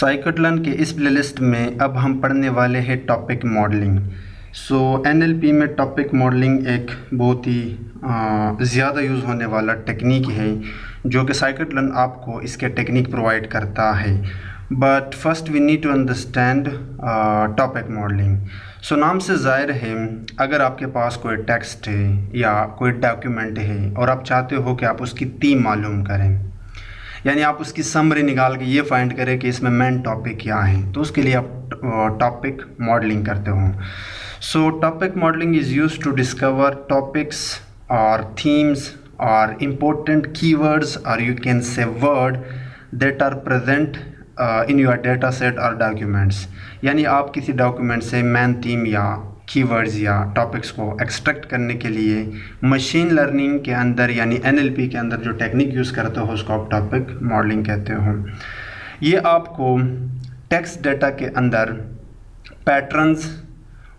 साइकिटलन के इस प्लेलिस्ट में अब हम पढ़ने वाले हैं टॉपिक मॉडलिंग। एनएलपी में टॉपिक मॉडलिंग एक बहुत ही ज़्यादा यूज़ होने वाला टेक्निक है जो कि साइकिटलन आपको इसके टेक्निक प्रोवाइड करता है। But first we need to understand topic modelling. नाम से ज़ाहिर है, अगर आपके पास कोई टेक्स्ट है या कोई डॉक्यूमेंट है और आप चाहते हो कि आप उसकी थीम मालूम करें, यानी आप उसकी समरी निकाल के ये फाइंड करें कि इसमें मेन टॉपिक क्या है, तो उसके लिए आप टॉपिक मॉडलिंग करते हो। Topic modelling is used to discover topics और थीम्स और इम्पोर्टेंट कीवर्ड्स और you can say word that are present in your data set और डॉक्यूमेंट्स। यानी आप किसी डॉक्यूमेंट से मेन थीम या कीवर्ड्स या टॉपिक्स को एक्सट्रैक्ट करने के लिए मशीन लर्निंग के अंदर यानी एनएलपी के अंदर जो टेक्निक यूज़ करते हो उसको आप टॉपिक मॉडलिंग कहते हो। ये आपको टेक्स्ट डेटा के अंदर पैटर्न्स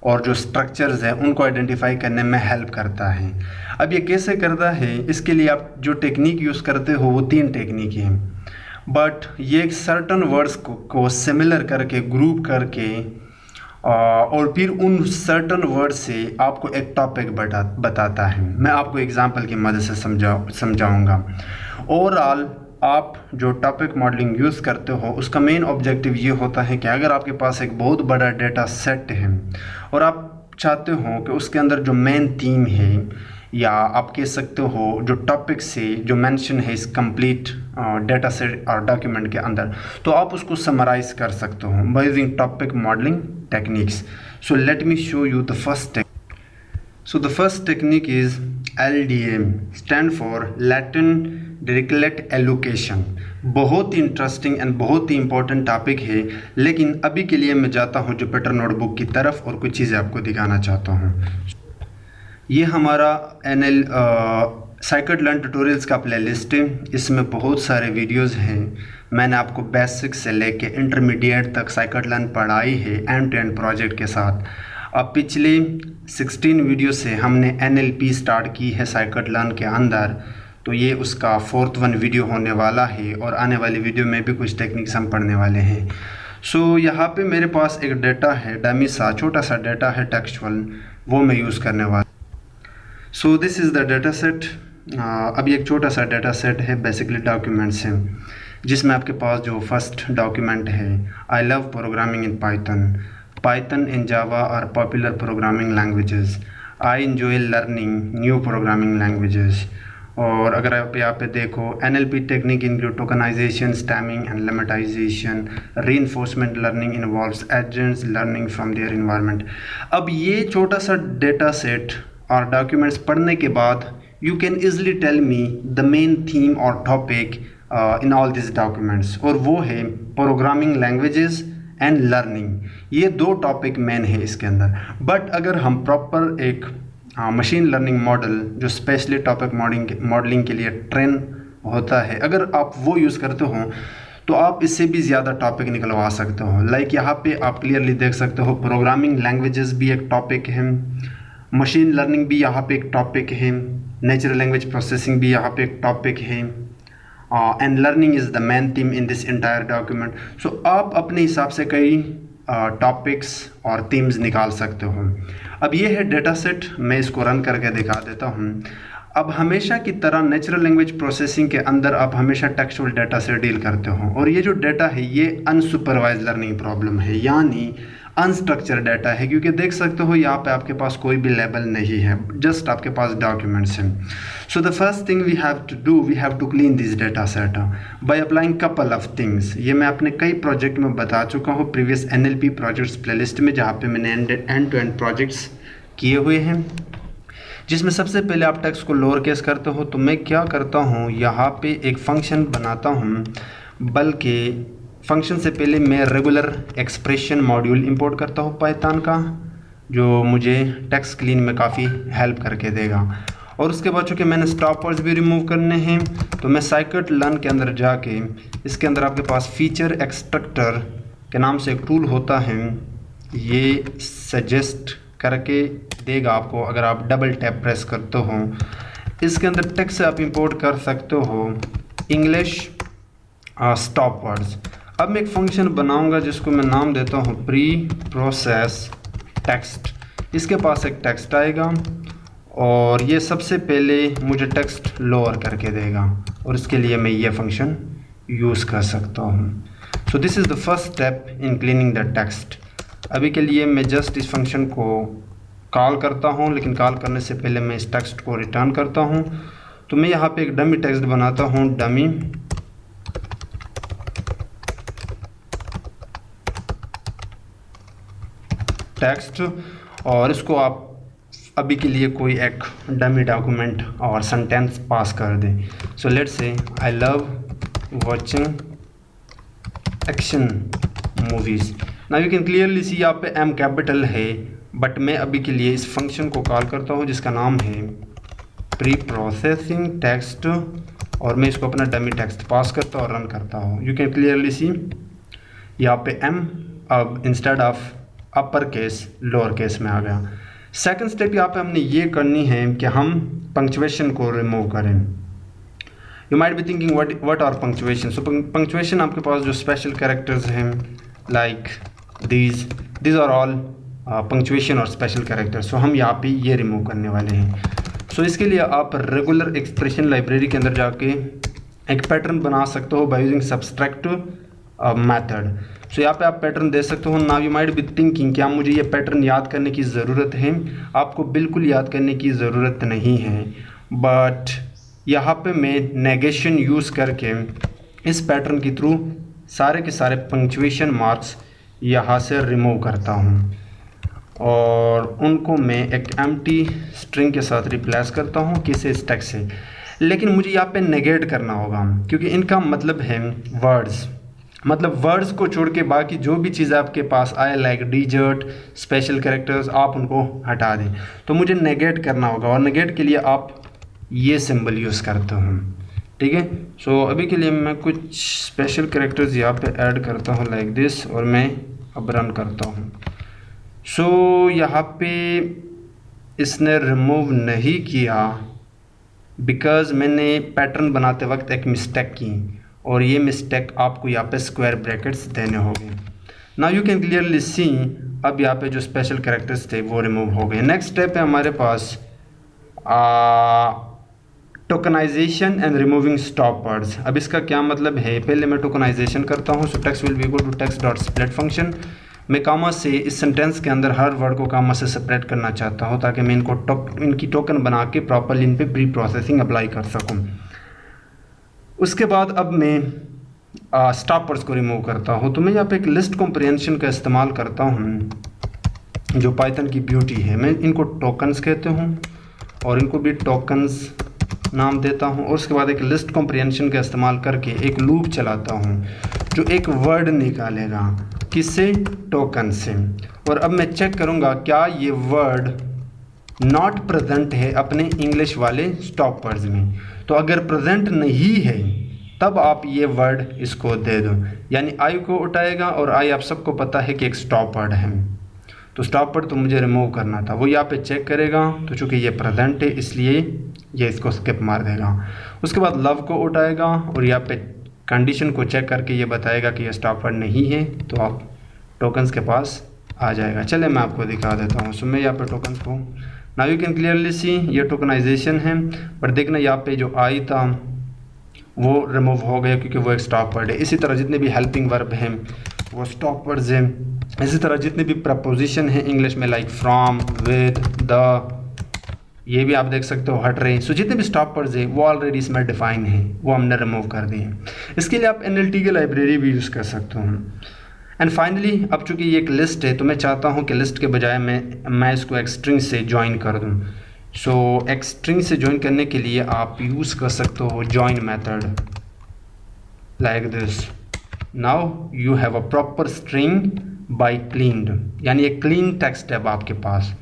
और जो स्ट्रक्चर्स हैं उनको आइडेंटिफाई करने में हेल्प करता है। अब ये कैसे करता है, इसके लिए आप जो टेक्निक यूज़ करते हो वो 3 टेक्निक हैं, बट ये सर्टन वर्ड्स को सिमिलर करके ग्रुप करके और फिर उन सर्टन वर्ड से आपको एक टॉपिक बताता है। मैं आपको एग्जांपल की मदद से समझाऊंगा। ओवरऑल आप जो टॉपिक मॉडलिंग यूज़ करते हो उसका मेन ऑब्जेक्टिव ये होता है कि अगर आपके पास एक बहुत बड़ा डेटा सेट है और आप चाहते हो कि उसके अंदर जो मेन थीम है या आप कह सकते हो जो टॉपिक से जो मेंशन है इस कंप्लीट डेटा सेट और डॉक्यूमेंट के अंदर, तो आप उसको समराइज कर सकते हो by using topic modelling techniques. So let me show you the first technique. So the first technique is LDM, stand for Latin direct allocation. बहुत ही इंटरेस्टिंग एंड बहुत ही इंपॉर्टेंट टॉपिक है, लेकिन अभी के लिए मैं जाता हूँ जुपिटर नोटबुक की तरफ और कुछ चीज़ें आपको दिखाना चाहता हूँ। ये हमारा साइकिटलन ट्यूटोरियल्स का प्लेलिस्ट है। इसमें बहुत सारे वीडियोस हैं। मैंने आपको बेसिक से लेके इंटरमीडिएट तक साइकिटलन पढ़ाई है एंड टू एंड प्रोजेक्ट के साथ। अब पिछले 16 वीडियो से हमने NLP स्टार्ट की है साइकिटलन के अंदर, तो ये उसका 4th वीडियो होने वाला है और आने वाली वीडियो में भी कुछ टेक्निक्स हम पढ़ने वाले हैं। यहाँ पे मेरे पास एक डेटा है, डमी सा छोटा सा डेटा है टेक्सचुअल, वो मैं यूज़ करने वाला। This is the data set. अब ये एक छोटा सा डेटा सेट है, बेसिकली डॉक्यूमेंट्स हैं, जिसमें आपके पास जो फर्स्ट डॉक्यूमेंट है I love programming in Python in Java और popular programming languages, I enjoy learning new programming languages. और अगर आप यहाँ पे देखो, NLP technique include tokenization, stemming and lemmatization, reinforcement learning involves agents learning from their environment. अब ये छोटा सा डेटा सेट और डॉक्यूमेंट्स पढ़ने के बाद you can easily tell me the main theme और topic in all this documents, और वो है प्रोग्रामिंग लैंग्वेजेस एंड लर्निंग। ये 2 टॉपिक मेन है इसके अंदर। बट अगर हम प्रॉपर एक मशीन लर्निंग मॉडल जो स्पेशली टॉपिक मॉडलिंग के लिए ट्रेन होता है, अगर आप वो यूज़ करते हो तो आप इससे भी ज़्यादा टॉपिक निकलवा सकते हो। लाइक यहाँ पे आप क्लियरली देख सकते हो, प्रोग्रामिंग लैंग्वेजेस भी एक टॉपिक है, मशीन लर्निंग भी यहाँ पे एक टॉपिक है, नेचुरल लैंग्वेज प्रोसेसिंग भी यहाँ पे एक टॉपिक है, and learning is the main theme in this entire document. आप अपने हिसाब से कई टॉपिक्स और थीम्स निकाल सकते हो। अब ये है डेटा सेट, मैं इसको रन करके दिखा देता हूँ। अब हमेशा की तरह नेचुरल लैंग्वेज प्रोसेसिंग के अंदर आप हमेशा टेक्सचुअल डेटा से डील करते हो, और ये जो डेटा है ये अनसुपरवाइज लर्निंग प्रॉब्लम है, यानी अनस्ट्रक्चर डेटा है, क्योंकि देख सकते हो यहाँ पे आपके पास कोई भी लेबल नहीं है, जस्ट आपके पास डॉक्यूमेंट्स हैं। The first thing we have to do, we have to clean this data set by applying couple of things. ये मैं अपने कई प्रोजेक्ट में बता चुका हूँ प्रीवियस NLP प्रोजेक्ट्स प्लेलिस्ट में, जहाँ पे मैंने एंड टू एंड प्रोजेक्ट्स किए हुए हैं, जिसमें सबसे पहले आप टेक्स्ट को लोअर केस करते हो। तो मैं क्या करता हूँ, यहाँ पे एक फंक्शन बनाता हूँ, बल्कि फंक्शन से पहले मैं रेगुलर एक्सप्रेशन मॉड्यूल इंपोर्ट करता हूँ पाइथन का, जो मुझे टेक्स्ट क्लीन में काफ़ी हेल्प करके देगा। और उसके बाद चूँकि मैंने स्टॉप वर्ड्स भी रिमूव करने हैं, तो मैं साइकिटलन के अंदर जाके इसके अंदर आपके पास फीचर एक्सट्रैक्टर के नाम से एक टूल होता है, ये सजेस्ट करके देगा आपको। अगर आप डबल टैप प्रेस करते हो, इसके अंदर टेक्स्ट से आप इंपोर्ट कर सकते हो इंग्लिश स्टॉप वर्ड्स। अब मैं एक फंक्शन बनाऊंगा जिसको मैं नाम देता हूँ प्री प्रोसेस टेक्स्ट। इसके पास एक टेक्स्ट आएगा और ये सबसे पहले मुझे टेक्स्ट लोअर करके देगा और इसके लिए मैं ये फंक्शन यूज़ कर सकता हूँ। So this is the first step in cleaning the text. अभी के लिए मैं जस्ट इस फंक्शन को कॉल करता हूँ, लेकिन कॉल करने से पहले मैं इस टेक्स्ट को रिटर्न करता हूँ। तो मैं यहाँ पे एक डमी टेक्स्ट बनाता हूँ, डमी टेक्स्ट, और इसको आप अभी के लिए कोई एक डमी डॉक्यूमेंट और सेंटेंस पास कर दें। So let's say I love watching action movies. Now you can clearly see यहाँ पे एम कैपिटल है, बट मैं अभी के लिए इस फंक्शन को कॉल करता हूँ जिसका नाम है प्री प्रोसेसिंग टेक्स्ट, और मैं इसको अपना डमी टेक्स्ट पास करता हूँ और रन करता हूँ। यू कैन क्लियरली सी यहाँ पे एम अब instead of upper case lower case में आ गया। सेकंड स्टेप यहाँ पे हमने ये करनी है कि हम पंक्चुएशन को रिमूव करें। You might be thinking what are punctuation. So punctuation आपके पास जो स्पेशल कैरेक्टर्स हैं like these are all punctuation और स्पेशल कैरेक्टर्स। सो हम यहाँ पे ये रिमूव करने वाले हैं। सो इसके लिए आप रेगुलर एक्सप्रेशन लाइब्रेरी के अंदर जाके एक पैटर्न बना सकते हो बाय यूजिंग सब्सट्रैक्ट मेथड। सो यहाँ पे आप पैटर्न दे सकते हो। Now you might be thinking क्या मुझे ये पैटर्न याद करने की ज़रूरत है? आपको बिल्कुल याद करने की ज़रूरत नहीं है, बट यहाँ पे मैं नेगेशन यूज़ करके इस पैटर्न के थ्रू सारे के सारे पंक्चुएशन मार्क्स यहाँ से रिमूव करता हूँ और उनको मैं एक एम्प्टी स्ट्रिंग के साथ रिप्लेस करता हूँ किसी स्टैक से। लेकिन मुझे यहाँ पे नेगेट करना होगा क्योंकि इनका मतलब है वर्ड्स, मतलब वर्ड्स को छोड़ के बाकी जो भी चीज़ आपके पास आए लाइक डिजर्ट स्पेशल कैरेक्टर्स आप उनको हटा दें। तो मुझे नेगेट करना होगा और नेगेट के लिए आप ये सिंबल यूज़ करते हो, ठीक है। सो अभी के लिए मैं कुछ स्पेशल कैरेक्टर्स यहाँ पे ऐड करता हूँ लाइक दिस और मैं अब रन करता हूँ। सो यहाँ पे इसने रिमूव नहीं किया बिकॉज़ मैंने पैटर्न बनाते वक्त एक मिस्टेक की और ये मिस्टेक आपको यहाँ पे स्क्वायर ब्रैकेट्स देने होंगे। Now you can clearly see अब यहाँ पे जो स्पेशल कैरेक्टर्स थे वो रिमूव हो गए। नेक्स्ट स्टेप है हमारे पास tokenization and removing stop words. अब इसका क्या मतलब है? पहले मैं टोकनाइजेशन करता हूँ। So text will be equal to text dot split function. मैं कामा से इस सेंटेंस के अंदर हर वर्ड को कामा से सेपरेट करना चाहता हूँ ताकि मैं इनकी टोकन बना के प्रॉपरली इन पे प्री प्रोसेसिंग अप्लाई कर सकूँ। उसके बाद अब मैं स्टॉपर्स को रिमूव करता हूँ। तो मैं यहाँ पे एक लिस्ट कॉम्प्रिहेंशन का इस्तेमाल करता हूँ जो पाइथन की ब्यूटी है। मैं इनको टोकन्स कहते हूँ और इनको भी टोकन्स नाम देता हूँ और उसके बाद एक लिस्ट कॉम्प्रिहेंशन का इस्तेमाल करके एक लूप चलाता हूँ जो एक वर्ड निकालेगा किससे? टोकन से। और अब मैं चेक करूँगा क्या ये वर्ड नॉट प्रेजेंट है अपने इंग्लिश वाले स्टॉप वर्ड्स में। तो अगर प्रेजेंट नहीं है तब आप ये वर्ड इसको दे दो, यानी आई को उठाएगा और आई आप सबको पता है कि एक स्टॉप वर्ड है। तो स्टॉप वर्ड तो मुझे रिमूव करना था, वो यहाँ पे चेक करेगा तो चूँकि ये प्रेजेंट है इसलिए ये इसको स्किप मार देगा। उसके बाद लव को उठाएगा और यहाँ पे कंडीशन को चेक करके ये बताएगा कि ये स्टॉप वर्ड नहीं है, तो आप टोकन्स के पास आ जाएगा। चले मैं आपको दिखा देता हूँ। सो मैं यहाँ पे टोकन्स को now you can clearly see ये टोकनाइजेशन है, पर देखना यहाँ पे जो आई था वो रिमूव हो गया क्योंकि वो एक स्टॉप वर्ड है। इसी तरह जितने भी हेल्पिंग वर्ब हैं वो स्टॉप वर्ड्स हैं। इसी तरह जितने भी प्रपोजिशन हैं इंग्लिश में लाइक फ्रॉम, विद, द, ये भी आप देख सकते हो हट रहे हैं। सो जितने भी स्टॉप वर्ड्स हैं वो ऑलरेडी इसमें डिफाइन है, वो हमने रिमूव कर दिए। इसके लिए आप NLT की लाइब्रेरी भी यूज़ कर सकते हो। एंड फाइनली अब चूँकि ये एक लिस्ट है तो मैं चाहता हूँ कि लिस्ट के बजाय मैं इसको एक स्ट्रिंग से ज्वाइन कर दूँ। सो एक स्ट्रिंग से ज्वाइन करने के लिए आप यूज़ कर सकते हो join method like this. Now you have a proper string by cleaned, यानी एक क्लीन टेक्स्ट है आपके पास।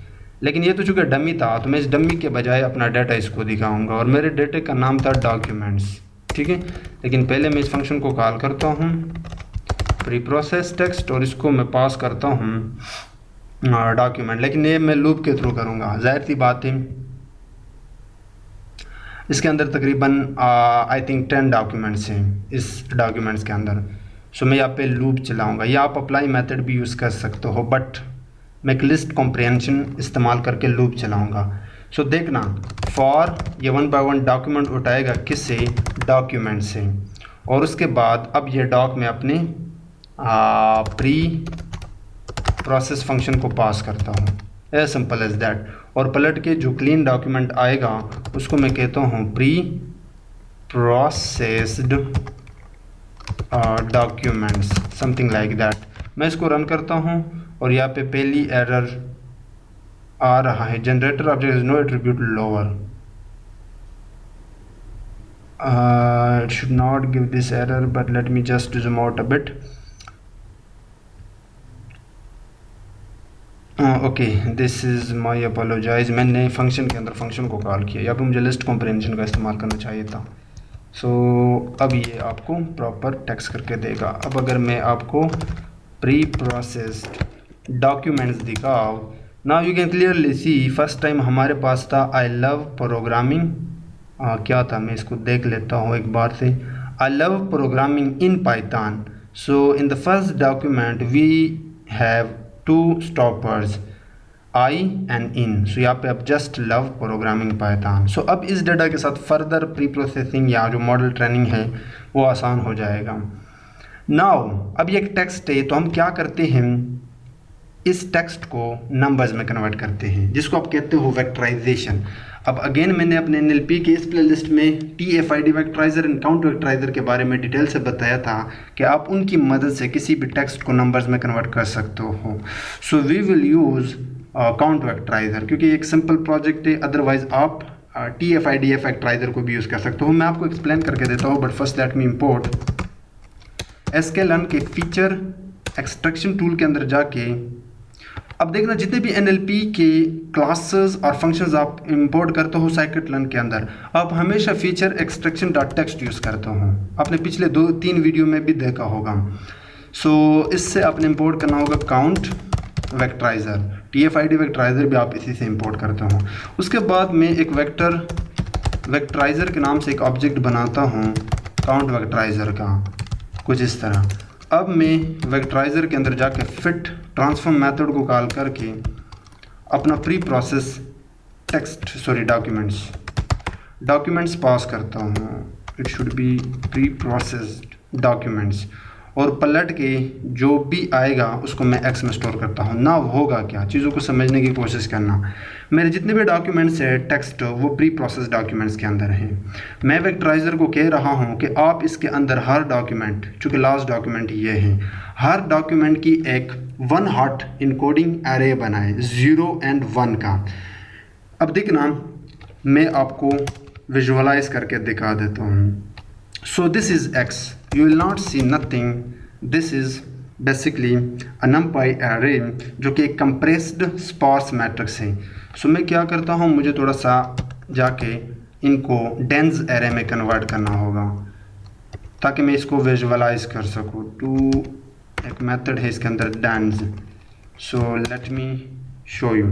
लेकिन ये तो चूँकि डमी था तो मैं इस डमी के बजाय अपना डाटा इसको दिखाऊंगा और मेरे डाटे का नाम था डॉक्यूमेंट्स, ठीक है। लेकिन पहले मैं इस फंक्शन को कॉल करता हूँ प्री प्रोसेस टेक्स्ट और इसको मैं पास करता हूँ डॉक्यूमेंट, लेकिन ये मैं लूप के थ्रू करूँगा। जाहिर सी बात है इसके अंदर तकरीबन आई थिंक 10 डॉक्यूमेंट्स हैं इस डॉक्यूमेंट्स के अंदर। सो मैं यहाँ पे लूप चलाऊँगा, या आप अप्लाई मेथड भी यूज़ कर सकते हो, बट मैं एक लिस्ट कॉम्प्रिहेंशन इस्तेमाल करके लूप चलाऊँगा। सो देखना, फॉर ये 1 बाय 1 डॉक्यूमेंट उठाएगा किससे, डॉक्यूमेंट से, और उसके बाद अब ये डॉक में अपने प्री प्रोसेस फंक्शन को पास करता हूँ, एज सिंपल एज दैट। और पलट के जो क्लीन डॉक्यूमेंट आएगा उसको मैं कहता हूँ pre processed documents, something like that. मैं इसको रन करता हूँ और यहाँ पे पहली एरर आ रहा है, generator object is no attribute lower, it should not give this error, but let me just zoom out a bit. Okay, this is my apologise. मैंने फंक्शन के अंदर फंक्शन को कॉल किया, यहाँ पे मुझे लिस्ट कॉम्प्रिहेंशन का इस्तेमाल करना चाहिए था। सो अब ये आपको प्रॉपर टेक्स्ट करके देगा। अब अगर मैं आपको प्री प्रोसेस्ड डॉक्यूमेंट्स दिखाऊँ, now you can clearly see first time हमारे पास था आई लव प्रोग्रामिंग, क्या था मैं इसको देख लेता हूँ एक बार से, I love programming in Python. So in the first document we have 2 stoppers I and in, so यहाँ पे अब just love programming Python. So अब इस डाटा के साथ फर्दर प्री प्रोसेसिंग या जो मॉडल ट्रेनिंग है वो आसान हो जाएगा। नाउ अब ये एक टेक्स्ट है, तो हम क्या करते हैं, इस टेक्स्ट को नंबर्स में कन्वर्ट करते हैं, जिसको आप कहते हो वेक्टराइजेशन। अब अगेन मैंने अपने NLP के इस प्लेलिस्ट में TF-ID वेक्टराइजर एंड काउंट वेक्टराइजर के बारे में डिटेल से बताया था कि आप उनकी मदद से किसी भी टेक्स्ट को नंबर्स में कन्वर्ट कर सकते हो। So we will use count vectorizer, क्योंकि एक सिंपल प्रोजेक्ट है, अदरवाइज आप TF-ID वेक्टराइजर को भी यूज़ कर सकते हो। मैं आपको एक्सप्लेन करके देता हूँ, but first let me import sklearn के फीचर एक्सट्रैक्शन टूल के अंदर जाके अब देखना जितने भी NLP के क्लासेस और फंक्शंस आप इंपोर्ट करते हो scikit-learn के अंदर, आप हमेशा feature extraction dot text use करते हो। आपने पिछले 2-3 वीडियो में भी देखा होगा। सो इससे आपने इंपोर्ट करना होगा काउंट वेक्टराइजर, TF-ID वेक्टराइजर भी आप इसी से इंपोर्ट करते हो। उसके बाद मैं एक वेक्टराइजर के नाम से एक ऑब्जेक्ट बनाता हूँ काउंट वेक्टराइजर का, कुछ इस तरह। अब मैं वेक्टराइजर के अंदर जाके फिट ट्रांसफॉर्म मेथड को कॉल करके अपना प्री प्रोसेस डॉक्यूमेंट्स पास करता हूँ। It should be pre processed documents, और पलट के जो भी आएगा उसको मैं एक्स में स्टोर करता हूँ। ना होगा क्या, चीज़ों को समझने की कोशिश करना। मेरे जितने भी डॉक्यूमेंट्स है टेक्स्ट, वो प्री प्रोसेस डॉक्यूमेंट्स के अंदर हैं। मैं वेक्टराइजर को कह रहा हूँ कि आप इसके अंदर हर डॉक्यूमेंट, चूँकि लास्ट डॉक्यूमेंट ये है, हर डॉक्यूमेंट की एक 1 हॉट इनकोडिंग एरे बनाए 0 and 1 का। अब देखना, मैं आपको विजुअलाइज करके दिखा देता हूँ। So this is x, you will not see nothing. This is basically a numpy array जो कि एक compressed sparse matrix है। सो मैं क्या करता हूँ, मुझे थोड़ा सा जाके इनको dense array में कन्वर्ट करना होगा ताकि मैं इसको विजुअलाइज कर सकूँ। एक मेथड है इसके अंदर dense, so let me show you.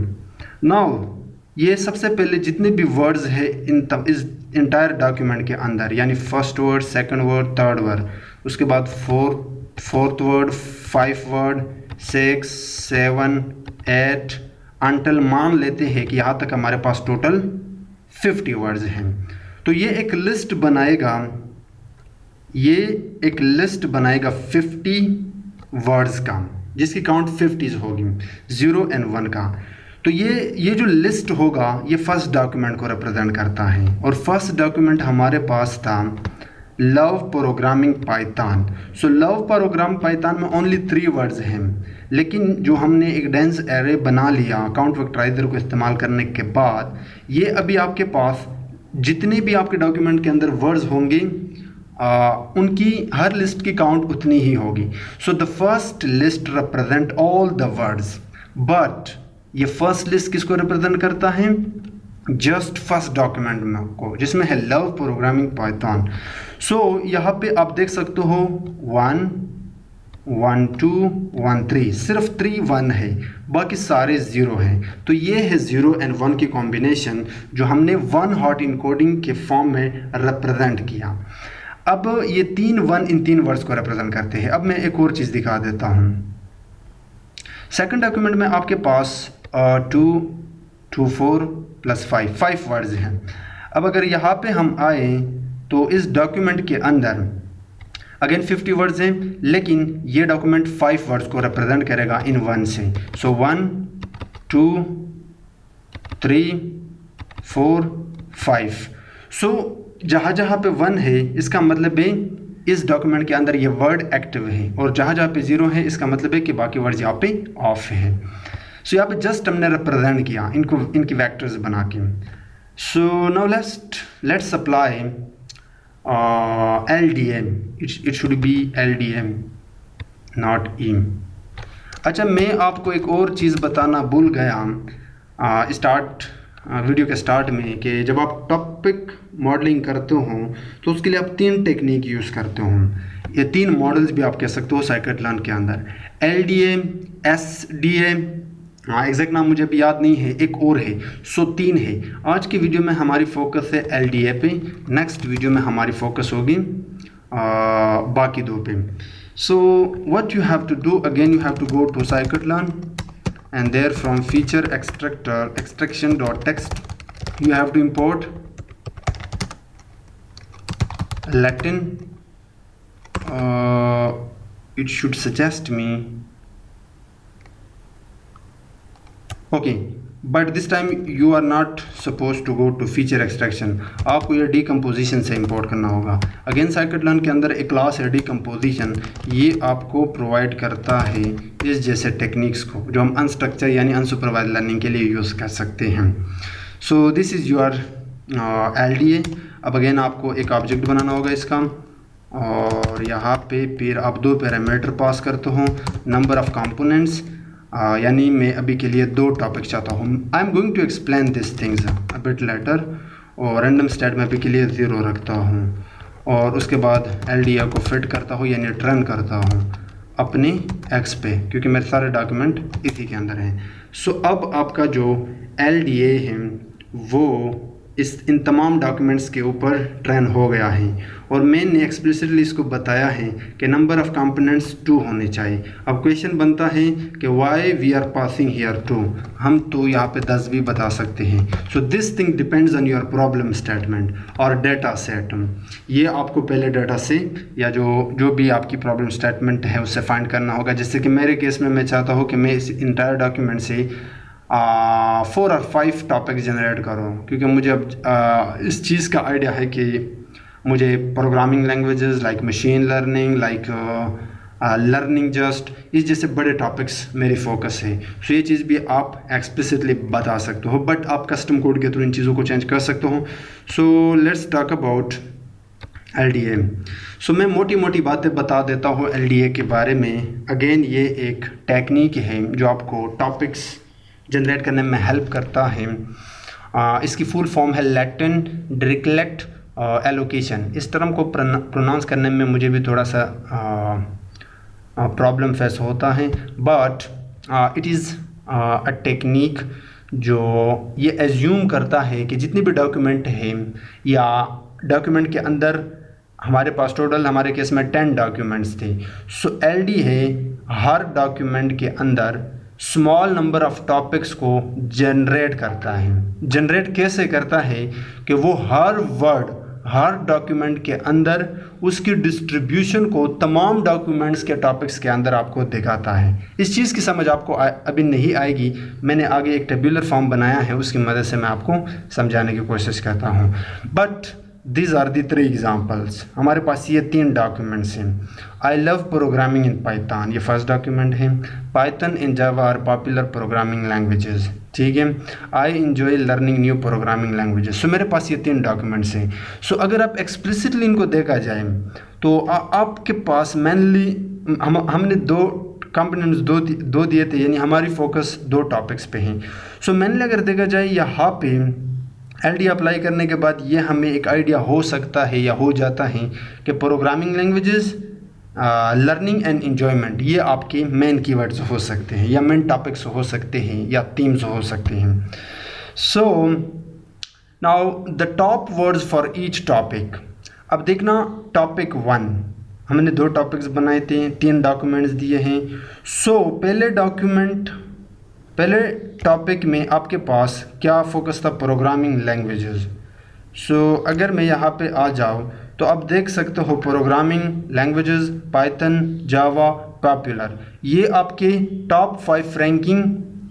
Now ये सबसे पहले जितने भी वर्ड्स है इस इंटायर डॉक्यूमेंट के अंदर, यानी first word, second word, third word, उसके बाद फोर्थ वर्ड, 5 वर्ड, 6, 7, 8 अंटिल मान लेते हैं कि यहाँ तक हमारे पास टोटल 50 वर्ड्स हैं। तो ये एक लिस्ट बनाएगा 50 वर्ड्स का, जिसकी काउंट 50 होगी, 0 and 1 का। तो ये जो लिस्ट होगा ये फर्स्ट डॉक्यूमेंट को रिप्रेजेंट करता है, और फर्स्ट डॉक्यूमेंट हमारे पास था love programming Python. So love program Python में ओनली 3 वर्ड्स हैं, लेकिन जो हमने एक डेंस एरे बना लिया काउंट वेक्टराइजर को इस्तेमाल करने के बाद, ये अभी आपके पास जितने भी आपके डॉक्यूमेंट के अंदर वर्ड्स होंगे उनकी हर लिस्ट की काउंट उतनी ही होगी। So the first list represent all the words, but ये फर्स्ट लिस्ट किसको रिप्रेजेंट करता है, जस्ट फर्स्ट डॉक्यूमेंट में को, जिसमें है लव प्रोग्रामिंग पाइथन। सो यहाँ पे आप देख सकते हो 1, 1, 2, 1, 3, सिर्फ 3 1 है, बाकी सारे 0 हैं। तो ये है 0 and 1 की कॉम्बिनेशन जो हमने 1 हॉट इनकोडिंग के फॉर्म में रिप्रेजेंट किया। अब ये 3 1 इन 3 वर्ड्स को रिप्रेजेंट करते हैं। अब मैं एक और चीज़ दिखा देता हूँ। सेकंड डॉक्यूमेंट में आपके पास 2 2 4 + 5 वर्ड्स हैं। अब अगर यहाँ पे हम आए तो इस डॉक्यूमेंट के अंदर अगेन 50 वर्ड्स हैं, लेकिन ये डॉक्यूमेंट 5 वर्ड्स को रिप्रेजेंट करेगा इन 1 से। सो 1 2 3 4 5। सो जहाँ जहाँ पे 1 है इसका मतलब है इस डॉक्यूमेंट के अंदर ये वर्ड एक्टिव है, और जहाँ जहाँ पे 0 है इसका मतलब है कि बाकी वर्ड्स यहाँ पे ऑफ है। सो यहाँ पे जस्ट हमने रिप्रेजेंट किया इनको, इनकी वेक्टर्स बना के। So now let's apply LDM। It should be LDM not EM। अच्छा, मैं आपको एक और चीज़ बताना भूल गया वीडियो के स्टार्ट में कि जब आप टॉपिक मॉडलिंग करते हो तो उसके लिए आप 3 टेक्निक यूज़ करते हो। ये 3 मॉडल्स भी आप कह सकते हो साइकिट-लर्न के अंदर, LDA, SDA, एग्जैक्ट नाम मुझे अभी याद नहीं है, एक और है। सो 3 है। आज की वीडियो में हमारी फोकस है LDA पे, नेक्स्ट वीडियो में हमारी फोकस होगी बाकी 2 पे। So what you have to do, again you have to go to scikit learn and there from feature extraction.txt you have to import Latin. It should suggest me okay, but this time you are not supposed to go to feature extraction। आपको ये decomposition से import करना होगा। Again scikit-learn के अंदर एक class है decomposition, ये आपको प्रोवाइड करता है इस जैसे टेक्निक्स को जो हम अनस्ट्रक्चर यानी अनसुपरवाइज्ड लर्निंग के लिए यूज़ कर सकते हैं। So this is your LDA। अब अगेन आपको एक ऑब्जेक्ट बनाना होगा इसका, और यहाँ पे फिर आप 2 पैरामीटर पास करते हो, नंबर ऑफ़ कंपोनेंट्स, यानी मैं अभी के लिए 2 टॉपिक चाहता हूँ। I am going to explain this things a bit later. और रैंडम स्टेट में अभी के लिए 0 रखता हूँ, और उसके बाद LDA को फिट करता हूँ यानी रन करता हूँ अपने X पे, क्योंकि मेरे सारे डॉक्यूमेंट इसी के अंदर हैं। सो अब आपका जो LDA है वो इन तमाम डॉक्यूमेंट्स के ऊपर ट्रेन हो गया है, और मैंने एक्सप्लिसिटली इसको बताया है कि नंबर ऑफ़ कंपोनेंट्स 2 होने चाहिए। अब क्वेश्चन बनता है कि why we are passing here 2, हम तो यहाँ पे 10 भी बता सकते हैं। So this thing depends on your problem statement और डेटा सेट। ये आपको पहले डेटा से या जो भी आपकी प्रॉब्लम स्टेटमेंट है उससे फाइंड करना होगा। जैसे कि मेरे केस में मैं चाहता हूँ कि मैं इस इंटायर डॉक्यूमेंट से 4 और 5 टॉपिक जनरेट करूँ, क्योंकि मुझे अब इस चीज़ का आइडिया है कि मुझे programming languages like machine learning, like learning just, इस जैसे बड़े टॉपिक्स मेरी फोकस है। सो ये चीज़ भी आप एक्सप्लिसिटली बता सकते हो, बट आप कस्टम कोड के थ्रू इन चीज़ों को चेंज कर सकते हो। So let's talk about LDA। सो मैं मोटी मोटी बातें बता देता हूँ LDA के बारे में। अगेन ये एक टेक्निक है जो आपको टॉपिक्स जनरेट करने में हेल्प करता है। इसकी फुल फॉर्म है लैटिन डिरिक्लेट एलोकेशन। इस टर्म को प्रोनाउंस करने में मुझे भी थोड़ा सा प्रॉब्लम फेस होता है, but it is a technique जो ये एज्यूम करता है कि जितने भी डॉक्यूमेंट हैं या डॉक्यूमेंट के अंदर हमारे पास टोटल हमारे केस में 10 डॉक्यूमेंट्स थे। सो LD है हर डॉक्यूमेंट के अंदर स्मॉल नंबर ऑफ़ टॉपिक्स को जनरेट करता है। जनरेट कैसे करता है कि वो हर वर्ड हर डॉक्यूमेंट के अंदर उसकी डिस्ट्रीब्यूशन को तमाम डॉक्यूमेंट्स के टॉपिक्स के अंदर आपको दिखाता है। इस चीज़ की समझ आपको अभी नहीं आएगी, मैंने आगे एक टेबुलर फॉर्म बनाया है, उसकी मदद से मैं आपको समझाने की कोशिश करता हूँ। But these are the 3 examples. हमारे पास ये 3 डॉक्यूमेंट्स हैं। I love programming in Python, ये फर्स्ट डॉक्यूमेंट है। Python and Java are popular programming languages, ठीक है। I enjoy learning new programming languages. So मेरे पास ये 3 डॉक्यूमेंट्स हैं। सो अगर आप एक्सप्लिसिटली इनको देखा जाए तो आपके पास मेनली हमने 2 कंपोनेंट्स दो दिए थे, यानी हमारी फोकस 2 टॉपिक्स पे हैं। सो मेनली अगर देखा जाए यहाँ पे LD अप्लाई करने के बाद ये हमें एक आइडिया हो सकता है या हो जाता है कि programming languages, learning and enjoyment ये आपके मेन कीवर्ड्स हो सकते हैं या मेन टॉपिक्स हो सकते हैं या थीम्स हो सकते हैं। So now the top words for each topic. अब देखना टॉपिक 1, हमने 2 टॉपिक्स बनाए थे, 3 डॉक्यूमेंट्स दिए हैं। सो पहले टॉपिक में आपके पास क्या फोकस था, प्रोग्रामिंग लैंग्वेजेस। सो अगर मैं यहाँ पे आ जाऊँ तो आप देख सकते हो प्रोग्रामिंग लैंग्वेजेस, पाइथन, जावा, पॉपुलर, ये आपके टॉप 5 रैंकिंग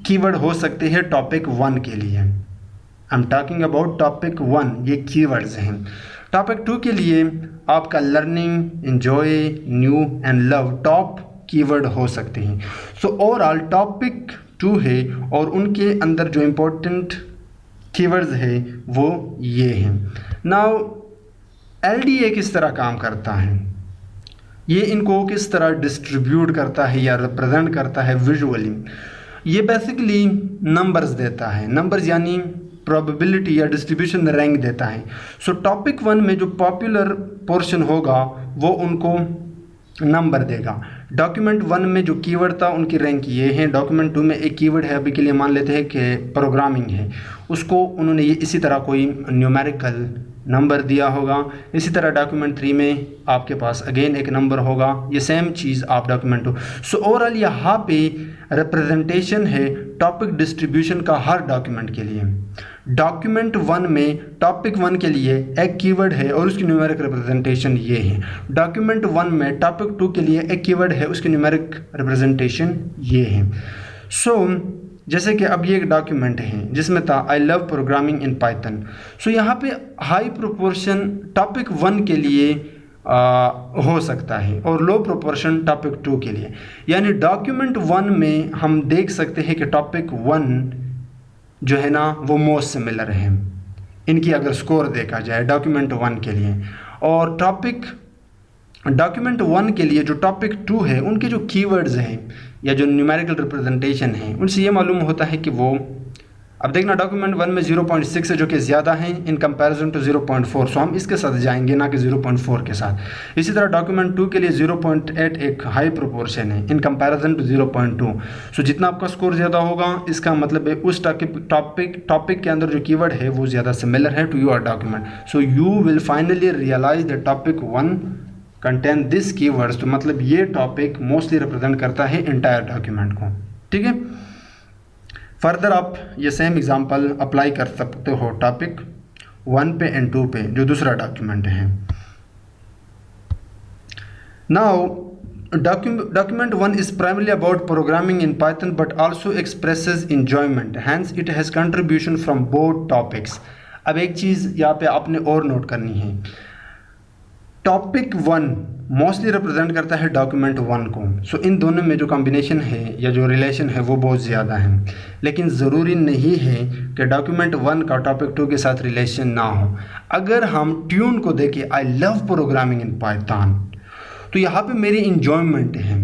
कीवर्ड हो सकते हैं टॉपिक 1 के लिए। I am talking about topic 1, ये कीवर्ड्स हैं। टॉपिक 2 के लिए आपका learning, enjoy, new and love top keyword हो सकते हैं। सो ओवरऑल टॉपिक 2 है और उनके अंदर जो इम्पोर्टेंट कीवर्ड्स है वो ये हैं। नाउ LDA किस तरह काम करता है, ये इनको किस तरह डिस्ट्रीब्यूट करता है या रिप्रेजेंट करता है विजुअली। ये बेसिकली नंबर्स देता है, नंबर्स यानी प्रोबेबिलिटी या डिस्ट्रीब्यूशन रैंक देता है। सो टॉपिक 1 में जो पॉपुलर पोर्शन होगा वो उनको नंबर देगा। डॉक्यूमेंट 1 में जो कीवर्ड था उनकी रैंक ये है। डॉक्यूमेंट 2 में एक कीवर्ड है, अभी के लिए मान लेते हैं कि प्रोग्रामिंग है, उसको उन्होंने ये इसी तरह कोई न्यूमेरिकल नंबर दिया होगा। इसी तरह डॉक्यूमेंट 3 में आपके पास अगेन एक नंबर होगा, ये सेम चीज़ आप डॉक्यूमेंट 2। सो ओवरऑल यहाँ पे रिप्रेजेंटेशन है टॉपिक डिस्ट्रीब्यूशन का हर डॉक्यूमेंट के लिए। डॉक्यूमेंट 1 में टॉपिक 1 के लिए एक कीवर्ड है और उसकी न्यूमेरिक रिप्रेजेंटेशन ये है। डॉक्यूमेंट 1 में टॉपिक 2 के लिए एक कीवर्ड है, उसकी न्यूमेरिक रिप्रेजेंटेशन ये है। सो जैसे कि अब ये एक डॉक्यूमेंट है जिसमें था I love programming in Python. So यहाँ पे हाई प्रोपोर्शन टॉपिक 1 के लिए हो सकता है और लो प्रोपोर्शन टॉपिक 2 के लिए। यानी डॉक्यूमेंट 1 में हम देख सकते हैं कि टॉपिक 1 जो है ना वो मोस्ट सिमिलर है इनकी अगर स्कोर देखा जाए डॉक्यूमेंट 1 के लिए। और डॉक्यूमेंट 1 के लिए जो टॉपिक 2 है उनके जो कीवर्ड्स हैं या जो न्यूमेरिकल रिप्रेजेंटेशन है उनसे ये मालूम होता है कि वो, अब देखना डॉक्यूमेंट 1 में 0.6 है जो कि ज़्यादा है इन कंपैरिजन टू 0.4। सो हम इसके साथ जाएंगे ना कि 0.4 के साथ। इसी तरह डॉक्यूमेंट 2 के लिए 0.8 एक हाई प्रोपोर्शन है इन कंपैरिजन टू 0.2। सो जितना आपका स्कोर ज़्यादा होगा इसका मतलब है उस टॉपिक के अंदर जो कीवर्ड है वो ज़्यादा सिमिलर है to your document. So you will finally realise the topic 1 contain this keywords. तो मतलब ये टॉपिक मोस्टली रिप्रेजेंट करता है इंटायर डॉक्यूमेंट को। ठीक है, फर्दर आप ये सेम एग्जांपल अप्लाई कर सकते हो टॉपिक 1 पे एंड 2 पे जो दूसरा डॉक्यूमेंट है। Now document 1 is primarily about programming in Python but also expresses enjoyment, hence it has contribution from both topics। अब एक चीज़ यहाँ पे आपने और नोट करनी है, टॉपिक 1 मोस्टली रिप्रेजेंट करता है डॉक्यूमेंट 1 को। सो इन दोनों में जो कॉम्बिनेशन है या जो रिलेशन है वो बहुत ज़्यादा है, लेकिन ज़रूरी नहीं है कि डॉक्यूमेंट 1 का टॉपिक 2 के साथ रिलेशन ना हो। अगर हम ट्यून को देखें आई लव प्रोग्रामिंग इन पाइथन, तो यहाँ पे मेरी इंजॉयमेंट है,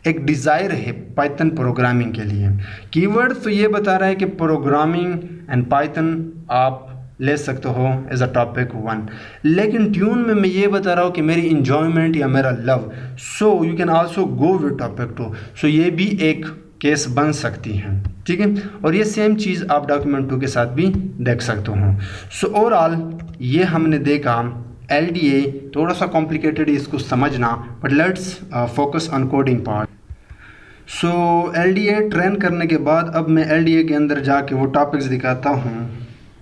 एक डिज़ायर है पाइथन प्रोग्रामिंग के लिए। कीवर्ड तो ये बता रहा है कि प्रोग्रामिंग एंड पाइथन आप ले सकते हो एज अ टॉपिक 1, लेकिन ट्यून में मैं ये बता रहा हूँ कि मेरी इंजॉयमेंट या मेरा love. So you can also go with topic 2। सो ये भी एक केस बन सकती है। ठीक है, और ये सेम चीज़ आप डॉक्यूमेंट 2 के साथ भी देख सकते हो। सो ओवरऑल ये हमने देखा LDA थोड़ा सा कॉम्प्लिकेटेड है इसको समझना, but let's focus on coding part. So LDA train करने के बाद अब मैं LDA के अंदर जाके वो टॉपिक्स दिखाता हूँ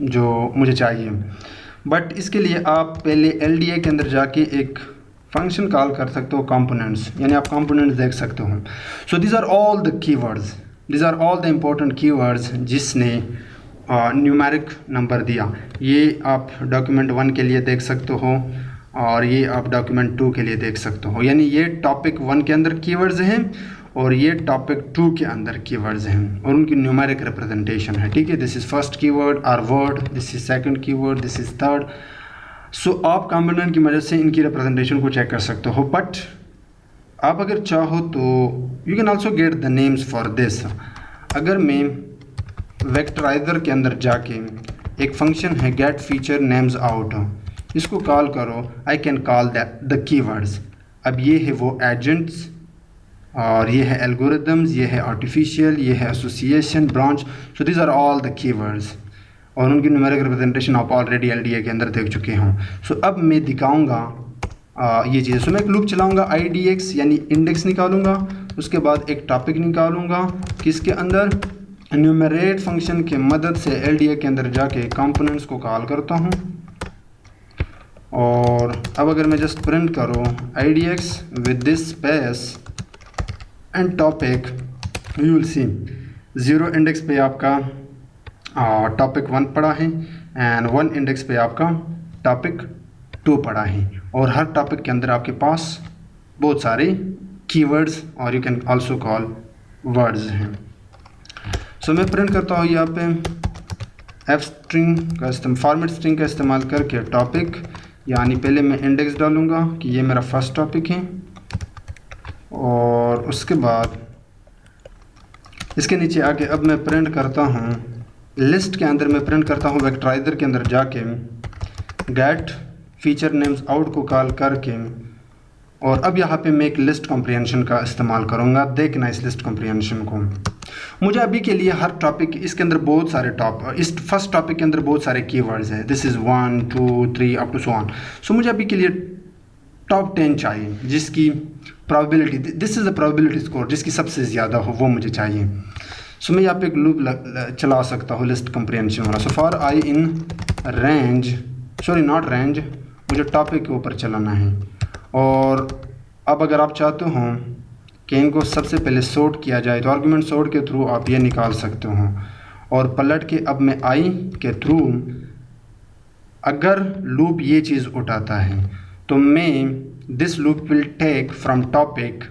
जो मुझे चाहिए। बट इसके लिए आप पहले LDA के अंदर जाके एक फंक्शन कॉल कर सकते हो कंपोनेंट्स, यानी आप कंपोनेंट्स देख सकते हो। So these are all the keywords, these are all the important keywords जिसने न्यूमेरिक नंबर दिया। ये आप डॉक्यूमेंट 1 के लिए देख सकते हो और ये आप डॉक्यूमेंट 2 के लिए देख सकते हो। यानी ये टॉपिक 1 के अंदर कीवर्ड्स हैं और ये टॉपिक 2 के अंदर कीवर्ड्स हैं और उनकी न्यूमेरिक रिप्रेजेंटेशन है। ठीक है, this is first keyword or word, this is second keyword, this is third. So आप कंपोनेंट की मदद से इनकी रिप्रेजेंटेशन को चेक कर सकते हो। बट आप अगर चाहो तो you can also get the names for this. अगर मैं वेक्टराइजर के अंदर जाके एक फंक्शन है गेट फीचर नेम्स आउट, इसको कॉल करो, I can call the keywords. अब ये है वो एजेंट्स और ये है एल्गोरिदम्स, ये है आर्टिफिशियल, ये है association, branch. So these are all the keywords. और उनकी न्यूमेरिक रिप्रेजेंटेशन आप ऑलरेडी एलडीए के अंदर देख चुके हों। सो अब मैं दिखाऊंगा ये चीज़। सो मैं एक लूप चलाऊंगा IDX यानी इंडेक्स निकालूंगा, उसके बाद एक टॉपिक निकालूंगा किसके अंदर, न्यूमरेट फंक्शन के मदद से LDA के अंदर जाके कंपोनेंट्स को कॉल करता हूँ। और अब अगर मैं जस्ट प्रिंट करूँ IDX with this space and topic, you will see 0 index पे आपका टॉपिक 1 पड़ा है एंड 1 इंडेक्स पे आपका टॉपिक 2 पड़ा है, और हर टॉपिक के अंदर आपके पास बहुत सारे कीवर्ड्स और you can also call words हैं। सो मैं प्रिंट करता हूँ यहाँ पे f स्ट्रिंग का फॉर्मेट स्ट्रिंग का इस्तेमाल करके टॉपिक, यानी पहले मैं इंडेक्स डालूँगा कि ये मेरा फर्स्ट टॉपिक है, और उसके बाद इसके नीचे आके अब मैं प्रिंट करता हूँ लिस्ट के अंदर, मैं प्रिंट करता हूँ वेक्टराइजर के अंदर जाके गेट फीचर नेम्स आउट को कॉल करके, और अब यहाँ पे मैं एक लिस्ट कॉम्प्रिहेंशन का इस्तेमाल करूँगा। देखना इस लिस्ट कॉम्प्रिहेंशन को, मुझे अभी के लिए हर टॉपिक, इसके अंदर बहुत सारे इस फर्स्ट टॉपिक के अंदर बहुत सारे कीवर्ड्स हैं, this is 1 2 3 up to so on. So मुझे अभी के लिए टॉप 10 चाहिए जिसकी probability, this is the probability score, जिसकी सबसे ज़्यादा हो वो मुझे चाहिए। सो मैं यहाँ पे एक लूप चला सकता हूँ लिस्ट कॉम्प्रिहेंशन वाला। So for I in range, sorry not range, मुझे टॉपिक के ऊपर चलाना है। और अब अगर आप चाहते हो कि इनको सबसे पहले सॉर्ट किया जाए तो आर्गुमेंट सॉर्ट के थ्रू आप ये निकाल सकते हो, और पलट के अब मैं आई के थ्रू अगर लूप ये चीज़ उठाता है तो मैं this loop will take from topic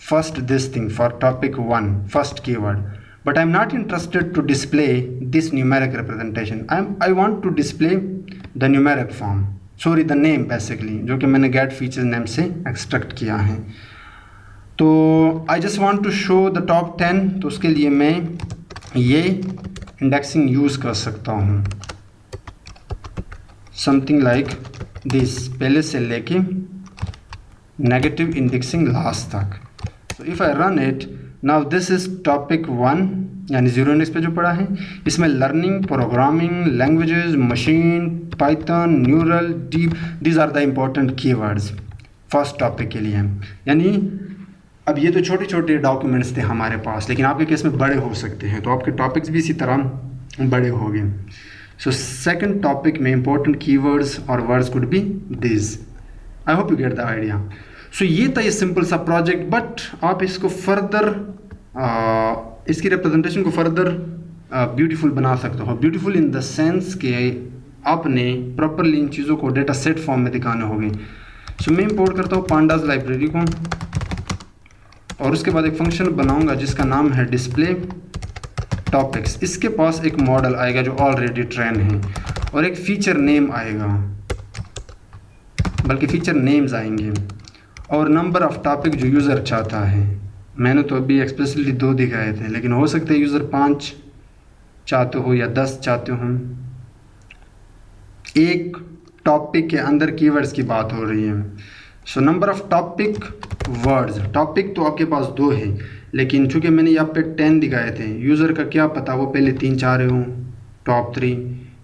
first this thing for topic 1 first keyword, but I'm not interested to display this numeric representation. I want to display the numeric form, sorry the name basically, जो कि मैंने get feature name से extract किया है। तो I just want to show the top 10, तो उसके लिए मैं ये indexing यूज़ कर सकता हूँ, something like this, पहले से लेके negative indexing last तक। So if I run it, now this is topic 1 यानी 0 इंडेक्स पे जो पड़ा है, इसमें learning, programming languages, machine, Python, neural, deep, these are the important keywords first topic के लिए। यानी अब ये तो छोटे छोटे डॉक्यूमेंट्स थे हमारे पास, लेकिन आपके केस में बड़े हो सकते हैं, तो आपके टॉपिक्स भी इसी तरह बड़े होंगे। सो सेकंड टॉपिक में इम्पोर्टेंट कीवर्ड्स और words could be this. I hope you get the idea. So ये था ये सिंपल सा प्रोजेक्ट, बट आप इसको फर्दर इसकी रिप्रेजेंटेशन को फर्दर ब्यूटीफुल बना सकते हो। ब्यूटीफुल इन द सेंस कि आपने प्रॉपरली इन चीज़ों को डेटा सेट फॉर्म में दिखाने होंगे। सो मैं इंपोर्ट करता हूँ पांडास लाइब्रेरी को, और उसके बाद एक फंक्शन बनाऊंगा जिसका नाम है डिस्प्ले टॉपिक्स। इसके पास एक मॉडल आएगा जो ऑलरेडी ट्रेन है, और एक फीचर नेम आएगा, बल्कि फीचर नेम्स आएंगे, और नंबर ऑफ टॉपिक जो यूज़र चाहता है। मैंने तो अभी एक्सप्रेसली 2 दिखाए थे, लेकिन हो सकता है यूज़र 5 चाहते हो या 10 चाहते हो। एक टॉपिक के अंदर कीवर्ड्स की बात हो रही है। So number of topic words, topic तो आपके पास 2 है, लेकिन चूँकि मैंने यहाँ पे 10 दिखाए थे, यूज़र का क्या पता वो पहले 3 चाह रहे हों, टॉप 3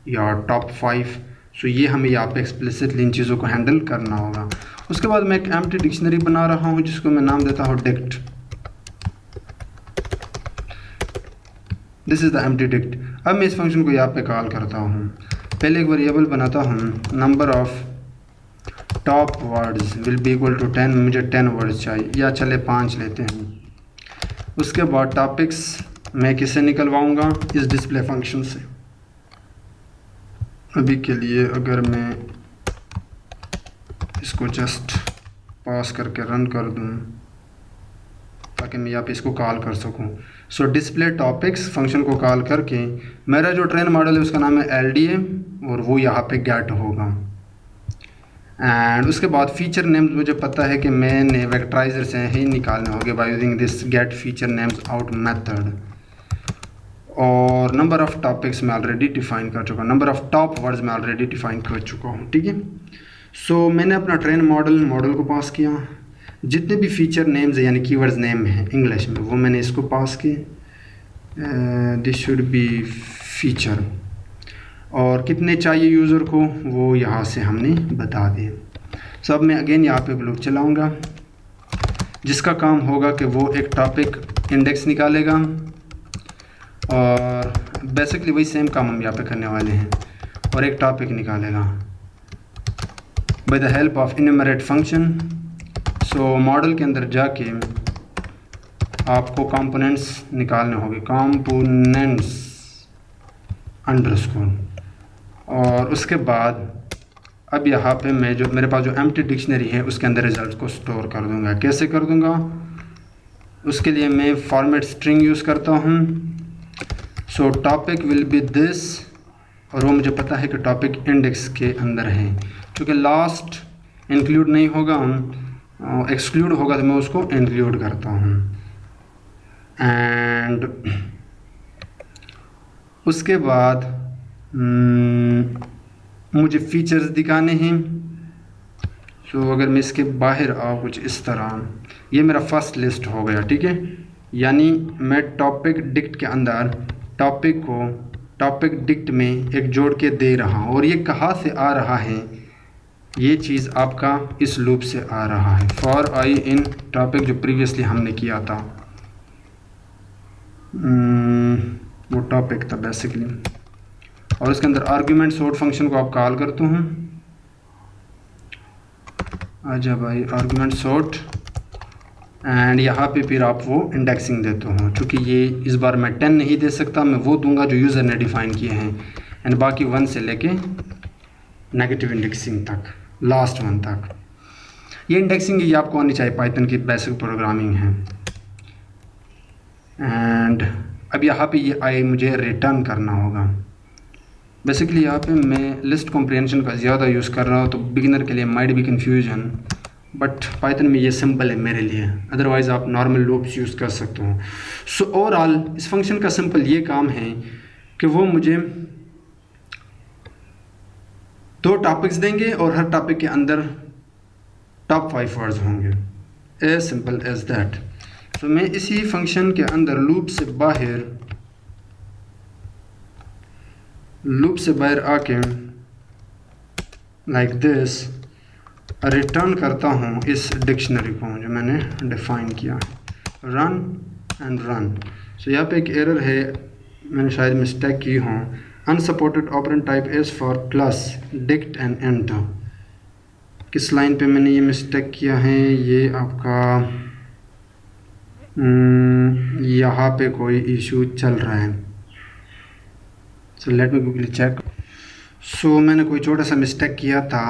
या टॉप 5। सो ये हमें यहाँ पे एक्सप्लिसिटली इन चीज़ों को हैंडल करना होगा। उसके बाद मैं एक एम्प्टी डिक्शनरी बना रहा हूँ जिसको मैं नाम देता हूँ dict. This is the empty dict. अब मैं इस फंक्शन को यहाँ पे कॉल करता हूँ। पहले एक वेरिएबल बनाता हूँ, number of top words will be equal to 10। मुझे 10 वर्ड्स चाहिए, या चले 5 लेते हैं। उसके बाद टॉपिक्स मैं किससे निकलवाऊँगा, इस डिस्प्ले फंक्शन से। अभी के लिए अगर मैं इसको जस्ट पास करके रन कर दूं ताकि मैं यहाँ पे इसको कॉल कर सकूं। सो डिस्प्ले टॉपिक्स फंक्शन को कॉल करके मेरा जो ट्रेन मॉडल है उसका नाम है LDA, और वो यहाँ पे गेट होगा। एंड उसके बाद फीचर नेम्स मुझे पता है कि मैंने वेक्टराइजर से ही निकालने होंगे by using this get feature names out method. और नंबर ऑफ़ टॉपिक्स मैं ऑलरेडी डिफ़ाइन कर चुका हूँ, नंबर ऑफ़ टॉप वर्ड्स मैं ऑलरेडी डिफ़ाइन कर चुका हूँ। ठीक है। सो मैंने अपना ट्रेन मॉडल को पास किया, जितने भी फीचर नेम्स है यानी कीवर्ड्स नेम है इंग्लिश में वो मैंने इसको पास किए। This should be feature. और कितने चाहिए यूज़र को वो यहाँ से हमने बता दिए। सो अब मैं अगेन यहाँ पे लूप चलाऊँगा, जिसका काम होगा कि वो एक टॉपिक इंडेक्स निकालेगा और बेसिकली वही सेम काम हम यहाँ पे करने वाले हैं, और एक टॉपिक निकालेगा by the help of enumerate function. So model के अंदर जाके आपको कंपोनेंट्स निकालने होंगे, कंपोनेंट्स अंडरस्कोर, और उसके बाद अब यहाँ पे मैं जो मेरे पास जो एम्प्टी डिक्शनरी है उसके अंदर रिजल्ट को स्टोर कर दूंगा। कैसे कर दूंगा, उसके लिए मैं फॉर्मेट स्ट्रिंग यूज़ करता हूँ। सो टॉपिक विल बी दिस, और वो मुझे पता है कि टॉपिक इंडेक्स के अंदर है, क्योंकि लास्ट इंक्लूड नहीं होगा, एक्सक्लूड होगा तो मैं उसको इंक्लूड करता हूँ। एंड उसके बाद मुझे फीचर्स दिखाने हैं। सो अगर मैं इसके बाहर आऊँ कुछ इस तरह, ये मेरा फर्स्ट लिस्ट हो गया, ठीक है। यानी मैं टॉपिक डिक्ट के अंदर टॉपिक को टॉपिक डिक्ट में एक जोड़ के दे रहा हूँ, और ये कहाँ से आ रहा है, ये चीज़ आपका इस लूप से आ रहा है। फॉर आई इन टॉपिक जो प्रीवियसली हमने किया था, वो टॉपिक था बेसिकली, और इसके अंदर आर्ग्यूमेंट सॉर्ट फंक्शन को आप कॉल करते हैं। आजा भाई, आर्ग्यूमेंट सॉर्ट, एंड यहाँ पे फिर आप वो इंडेक्सिंग देते हो। चूँकि ये इस बार मैं 10 नहीं दे सकता, मैं वो दूंगा जो यूज़र ने डिफ़ाइन किए हैं, एंड बाकी 1 से लेके नेगेटिव इंडेक्सिंग तक, लास्ट 1 तक। ये इंडेक्सिंग ये आपको आनी चाहिए, पाइथन की बेसिक प्रोग्रामिंग है। एंड अब यहाँ पे ये आई मुझे रिटर्न करना होगा। बेसिकली यहाँ पे मैं लिस्ट कॉम्प्रिहेंशन का ज़्यादा यूज़ कर रहा हूँ, तो बिगिनर के लिए might be confusion, but Python में ये सिंपल है मेरे लिए, अदरवाइज़ आप नॉर्मल लूप्स यूज़ कर सकते हो। सो ओवरऑल इस फंक्शन का सिंपल ये काम है कि वो मुझे 2 टॉपिक्स देंगे और हर टॉपिक के अंदर टॉप 5 वर्ड्स होंगे, एज सिंपल एज दैट। सो मैं इसी फंक्शन के अंदर लूप से बाहर आके लाइक दिस रिटर्न करता हूँ इस डिक्शनरी को जो मैंने डिफ़ाइन किया, रन एंड रन। सो यहाँ पे एक एरर है, मैंने शायद मिस्टेक की हो, unsupported operand type as for plus dict and enter. किस लाइन पे मैंने ये मिस्टेक किया है, ये आपका यहाँ पे कोई इशू चल रहा है। So let me quickly check. So मैंने कोई छोटा सा मिस्टेक किया था,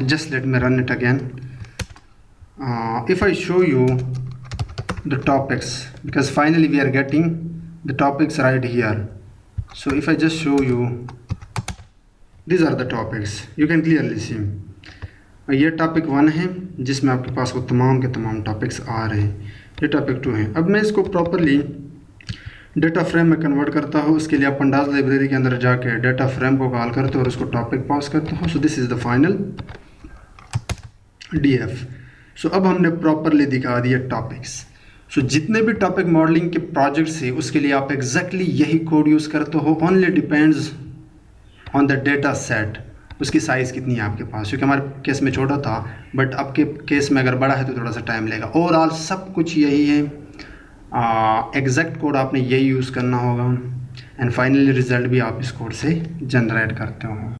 just let me run it again. If I show you the topics, because finally we are getting the topics right here. So if I just show you, these are the topics, you can clearly see. ये topic 1 है जिसमें आपके पास वो तमाम के तमाम topics आ रहे हैं, ये टॉपिक 2 है। अब मैं इसको प्रॉपरली डेटा फ्रेम में कन्वर्ट करता हूँ। उसके लिए आप पंडास लाइब्रेरी के अंदर जाके डेटा फ्रेम को कॉल करते हो और उसको टॉपिक पास करते हो। So this is the final DF। सो अब हमने प्रॉपरली दिखा दिया टॉपिक्स। सो जितने भी टॉपिक मॉडलिंग के प्रोजेक्ट्स है उसके लिए आप एग्जैक्टली यही कोड यूज़ करते हो। Only depends on the data set, उसकी साइज़ कितनी है आपके पास, क्योंकि हमारे केस में छोटा था, बट आपके केस में अगर बड़ा है तो थोड़ा सा टाइम लगेगा। ओवरऑल सब कुछ यही है, एग्जैक्ट कोड आपने यही यूज़ करना होगा, एंड फाइनली रिज़ल्ट भी आप इस कोड से जनरेट करते हो।